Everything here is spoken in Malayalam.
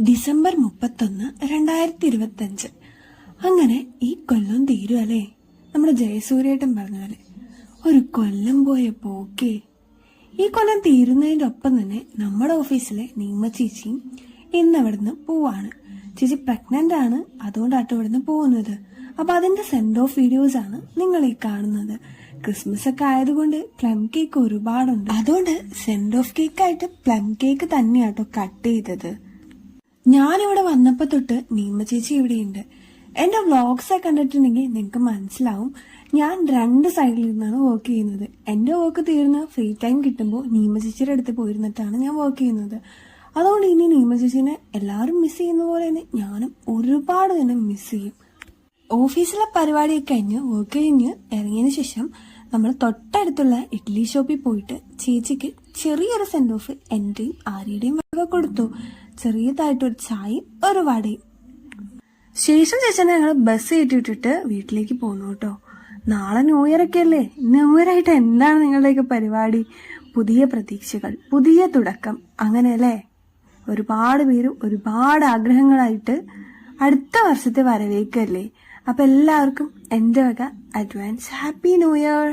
ഡിസംബർ 31, 2025. അങ്ങനെ ഈ കൊല്ലം തീരുവല്ലേ. നമ്മുടെ ജയസൂര്യേട്ടൻ പറഞ്ഞ പോലെ ഒരു കൊല്ലം പോയ പോക്കേ. ഈ കൊല്ലം തീരുന്നതിന്റെ ഒപ്പം തന്നെ നമ്മുടെ ഓഫീസിലെ നീമ ചേച്ചിയും ഇന്ന് ഇവിടുന്ന് പോവാണ്. ചേച്ചി പ്രഗ്നന്റ് ആണ്, അതുകൊണ്ടാട്ടോ ഇവിടുന്ന് പോകുന്നത്. അപ്പൊ അതിന്റെ സെൻഡ് ഓഫ് വീഡിയോസ് ആണ് നിങ്ങൾ ഈ കാണുന്നത്. ക്രിസ്മസ് ഒക്കെ ആയതുകൊണ്ട് പ്ലം കേക്ക് ഒരുപാടുണ്ട്, അതുകൊണ്ട് സെൻഡ് ഓഫ് കേക്കായിട്ട് പ്ലം കേക്ക് തന്നെയാട്ടോ കട്ട് ചെയ്തത്. ഞാനിവിടെ വന്നപ്പോ തൊട്ട് നീമ ചേച്ചി ഇവിടെയുണ്ട്. എന്റെ വ്ളോഗ്സ് കണ്ടിട്ടുണ്ടെങ്കിൽ നിങ്ങൾക്ക് മനസ്സിലാവും, ഞാൻ 2 സൈഡിൽ നിന്നാണ് വർക്ക് ചെയ്യുന്നത്. എന്റെ വർക്ക് തീർന്ന ഫ്രീ ടൈം കിട്ടുമ്പോൾ നീമ ചേച്ചിയുടെ അടുത്ത് പോയിരുന്നിട്ടാണ് ഞാൻ വർക്ക് ചെയ്യുന്നത്. അതുകൊണ്ട് ഇനി നീമ ചേച്ചിനെ എല്ലാവരും മിസ് ചെയ്യുന്ന പോലെ തന്നെ ഞാനും ഒരുപാട് തന്നെ മിസ് ചെയ്യും. ഓഫീസിലെ പരിപാടിയൊക്കെ കഴിഞ്ഞ് വർക്ക് കഴിഞ്ഞ് ഇറങ്ങിയതിന് ശേഷം നമ്മൾ തൊട്ടടുത്തുള്ള ഇഡ്ഡലി ഷോപ്പിൽ പോയിട്ട് ചേച്ചിക്ക് ചെറിയൊരു സെൻഡ് ഓഫ് എന്റെയും ആര്യയുടെയും വക കൊടുത്തു. ചെറിയതായിട്ടൊരു ചായയും ഒരു വടയും. ശേഷം ചേച്ചനെ ഞങ്ങൾ ബസ് കയറ്റിവിട്ടിട്ട് വീട്ടിലേക്ക് പോന്നു കേട്ടോ. നാളെ ന്യൂ ഇയർ ഒക്കെ അല്ലേ. ന്യൂ ഇയർ ആയിട്ട് എന്താണ് നിങ്ങളുടെയൊക്കെ പരിപാടി? പുതിയ പ്രതീക്ഷകൾ, പുതിയ തുടക്കം, അങ്ങനെയല്ലേ. ഒരുപാട് പേര് ഒരുപാട് ആഗ്രഹങ്ങളായിട്ട് അടുത്ത വർഷത്തെ വരവേക്കല്ലേ. അപ്പൊ എല്ലാവർക്കും എന്റെ വക അഡ്വാൻസ് ഹാപ്പി ന്യൂ ഇയർ.